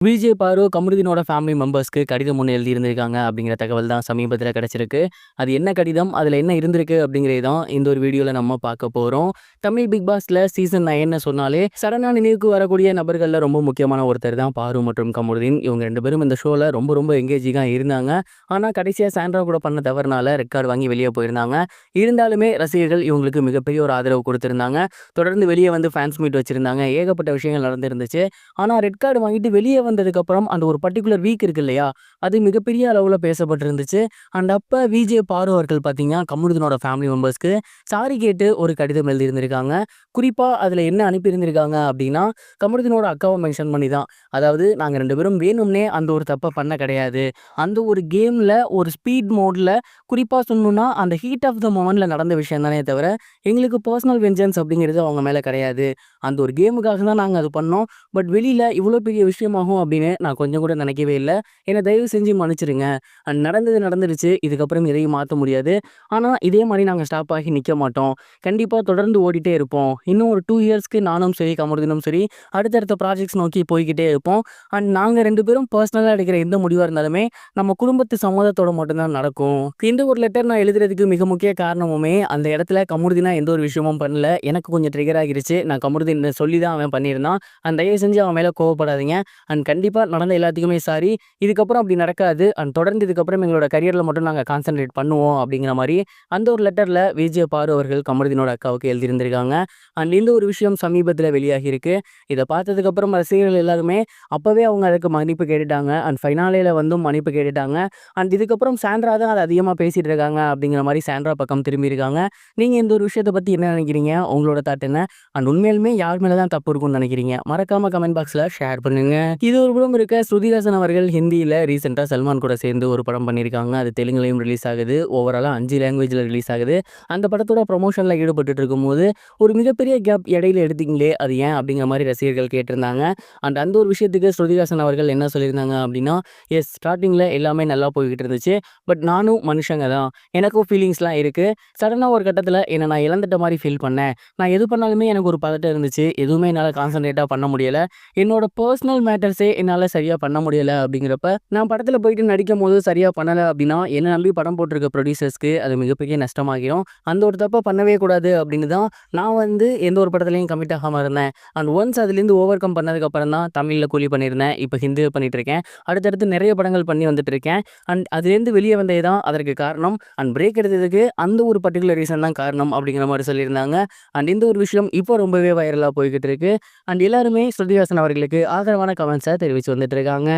விஜய் பாரு கமருதீனோட ஃபேமிலி மெம்பர்ஸ்க்கு கடிதம் ஒண்ணு எழுதியிருந்திருக்காங்க அப்படிங்கிற தகவல் தான் சமீபத்தில கிடைச்சிருக்கு. அது என்ன கடிதம்? அதில என்ன இருந்திருக்கு? அப்படிங்கிறது தான் இந்த ஒரு வீடியோல நம்ம பார்க்க போறோம். தமிழ் பிக் பாஸ்ல சீசன் 9ன்னு சொன்னாலே சடனா நினைவுக்கு வரக்கூடிய நபர்கள்ல ரொம்ப முக்கியமான ஒருத்தர் தான் பாரு மற்றும் கமருதீன். இவங்க 2 பேரும் இந்த ஷோல ரொம்ப எங்கேஜிங்கா இருந்தாங்க. ஆனா கடைசியா சாண்ட்ரா கூட பண்ண தவறுனால ரெட் கார்டு வாங்கி வெளிய போயிருந்தாங்க. இருந்தாலுமே ரசிகர்கள் இவங்களுக்கு மிகப்பெரிய ஒரு ஆதரவு குடுத்திருந்தாங்க. தொடர்ந்து வெளிய வந்து ஃபேன்ஸ் மீட் வச்சிருந்தாங்க. ஏகப்பட்ட விஷயங்கள் நடந்திருந்துச்சு. ஆனா ரெட் கார்டு வாங்கிட்டு வெளிய வந்ததுக்கப்புறம் அந்த ஒரு பர்ட்டிகுலர் வீக் இருக்கு இல்லையா? அது மிகப்பெரிய அளவுல பேசப்பட்டிருந்துச்சு. அண்ட் அப்ப விஜே பாரு அவர்கள் பார்த்தீங்கன்னா, கமருதீனோட ஃபேமிலி மெம்பர்ஸ்க்கு சாரி கேட்டு ஒரு கடிதம் எழுதியிருந்திருக்காங்க. குறிப்பா அதில என்ன அனுப்பியிருந்திருக்காங்க அப்டின்னா, கமருதீனோட அக்காவ மென்ஷன் பண்ணி தான். அதாவது நாங்க 2 பேரும் வேணும்னே அந்த ஒரு தப்ப பண்ண கிடையாது. அந்த ஒரு கேம்ல ஒரு ஸ்பீட் மோட்ல குறிப்பா சொல்லணும்னா, அந்த ஹீட் ஆஃப் த மொமெண்ட்ல நடந்த விஷயம் தானே தவிர, எங்களுக்கு பெர்சனல் வெஞ்சன்ஸ் அப்படிங்கிறது அவங்க மேல கிடையாது. அந்த ஒரு கேமுக்காக தான் நாங்க அது பண்ணோம். பட் வெளியில இவ்ளோ பெரிய விஷயமாகும் அப்படின்னு நான் கொஞ்சம் கூட நினைக்கவே இல்ல. என்ன தயவு செஞ்சு மன்னிச்சுருங்க. நடந்தது நடந்துருச்சு. இதுக்கப்புறம் எதையும் மாத்த முடியாது. ஆனா இதே மாரி நாங்க ஸ்டாப் ஆகி நிக்க மாட்டோம். கண்டிப்பா தொடர்ந்து ஓடிட்டே இருப்போம். இன்னும் ஒரு 2 இயர்ஸ்க்கு நானும் சரி, கமருதீனும் சரி அடுத்தடுத்த ப்ராஜெக்ட்ஸ் நோக்கி போய்க்கிட்டே இருப்போம். அண்ட் நாங்க 2 பேரும் பெர்சனலா எடுக்கிற எந்த முடிவா இருந்தாலுமே நம்ம குடும்பத்து சம்மதத்தோட மட்டும் தான் நடக்கும். இந்த ஒரு லெட்டர் நான் எழுதுறதுக்கு மிக முக்கிய காரணமுமே அந்த இடத்துல கமருதீனா எந்த ஒரு விஷயமும் பண்ணல. எனக்கு கொஞ்சம் ட்ரிகர் ஆகிருச்சு. நான் கமருதீன் சொல்லி தான் அவன் பண்ணியிருந்தான். தயவு செஞ்சு அவன் மேல கோவப்படாதீங்க. கண்டிப்பா நடந்த எல்லாத்துக்குமே சாரி. இதுக்கப்புறம் அப்படி நடக்காது. தொடர்ந்து இதுக்கப்புறம் எங்களோட கரியர்ல மட்டும் நாங்க கான்சன்ட்ரேட் பண்ணுவோம் அப்படிங்கிற மாரி அந்த ஒரு லெட்டர்ல விஜே பாரு அவர்கள் கமருதீனோட அக்காவுக்கு எழுதியிருந்திருக்காங்க. இந்த ஒரு விஷயம் சமீபத்தில வெளியாகியிருக்கு. இத பார்த்ததுக்கப்புறம் ரசிகர்கள் எல்லாருமே அப்பவே அவங்க அதுக்கு மன்னிப்பு கேட்டுட்டாங்க. ஃபைனாலேல வந்தும் மன்னிப்பு கேட்டுட்டாங்க. இதுக்கப்புறம் சாண்ட்ரா தான் அத அதிகமா பேசிட்டு இருக்காங்க அப்படிங்கிற மாரி சாண்ட்ரா பக்கம் திரும்பியிருக்காங்க. நீங்க இந்த ஒரு விஷயத்த பத்தி என்ன நினைக்கிறீங்க? உங்களோட தாட் என்ன? உண்மையாலுமே யார் மேல தான் தப்பு இருக்கும்னு நினைக்கிறீங்க? மறக்காம கமெண்ட் பாக்ஸ்ல ஷேர் பண்ணுங்க. இது ஒரு புறம் இருக்க ஸ்ருதிஹாசன் அவர்கள் ஹிந்தியில ரீசென்ட்டா சல்மான் கூட சேர்ந்து ஒரு படம் பண்ணியிருக்காங்க. அது தெலுங்குலயும் ரிலீஸ் ஆகுது. ஓவராலா 5 லாங்குவேஜ்ல ரிலீஸ் ஆகுது. அந்த படத்தோட ப்ரமோஷன்ல ஈடுபட்டுட்டு இருக்கும்போது, ஒரு மிகப்பெரிய கேப் இடையில எடுத்தீங்களே, அது ஏன்? அப்படிங்கிற மாரி ரசிகர்கள் கேட்டிருந்தாங்க. அந்த ஒரு விஷயத்துக்கு ஸ்ருதிஹாசன் அவர்கள் என்ன சொல்லியிருந்தாங்க அப்படின்னா, எஸ் ஸ்டார்ட்டிங்ல எல்லாமே நல்லா போய்க்கிட்டு இருந்துச்சு. பட் நானும் மனுஷங்க தான். எனக்கும் ஃபீலிங்ஸ்லாம் இருக்கு. சடனா ஒரு கட்டத்தில என்ன நான் இழந்துட்ட மாரி ஃபீல் பண்ணேன். நான் எது பண்ணாலுமே எனக்கு ஒரு பதட்டம் இருந்துச்சு. எதுவுமே என்னால கான்சன்ட்ரேட்டா பண்ண முடியல. என்னோட பெர்சனல் மேட்டர்ஸே என்னால சரியா பண்ண முடியல அப்படிங்கிறப்ப, நான் படத்துல போயிட்டு நடிக்கும்போது சரியா பண்ணல அப்படின்னா, என்ன நம்பி படம் போட்டிருக்க ப்ரொடியூசர்ஸ்க்கு அது மிகப்பெரிய நஷ்டமாகிரும். அந்த ஒரு தப்ப பண்ணவே கூடாது அப்படின்னு தான் நான் வந்து எந்த ஒரு படத்துலயும் கமிட் ஆகாம இருந்தேன். ஒன்ஸ் அதுலேருந்து ஓவர் கம் பண்ணதுக்கு அப்புறம் தான் தமிழ்ல கூலி பண்ணியிருந்தேன். இப்ப ஹிந்தியில பண்ணிட்டு இருக்கேன். அடுத்தடுத்து நிறைய படங்கள் பண்ணி வந்துட்டு இருக்கேன். அதுலேருந்து வெளிய வந்தது தான் அதற்கு காரணம். பிரேக் எடுத்ததுக்கு அந்த ஒரு பர்ட்டிகுலர் ரீசன் தான் காரணம் அப்படிங்கிற மாரி சொல்லியிருந்தாங்க. இந்த ஒரு விஷயம் இப்போ ரொம்பவே வைரலா போய்க்கிட்டு இருக்கு. எல்லாருமே ஸ்ருதிஹாசன் அவர்களுக்கு ஆதரவான கமெண்ட்ஸ தெரிவிச்சு வந்துட்டு இருக்காங்க.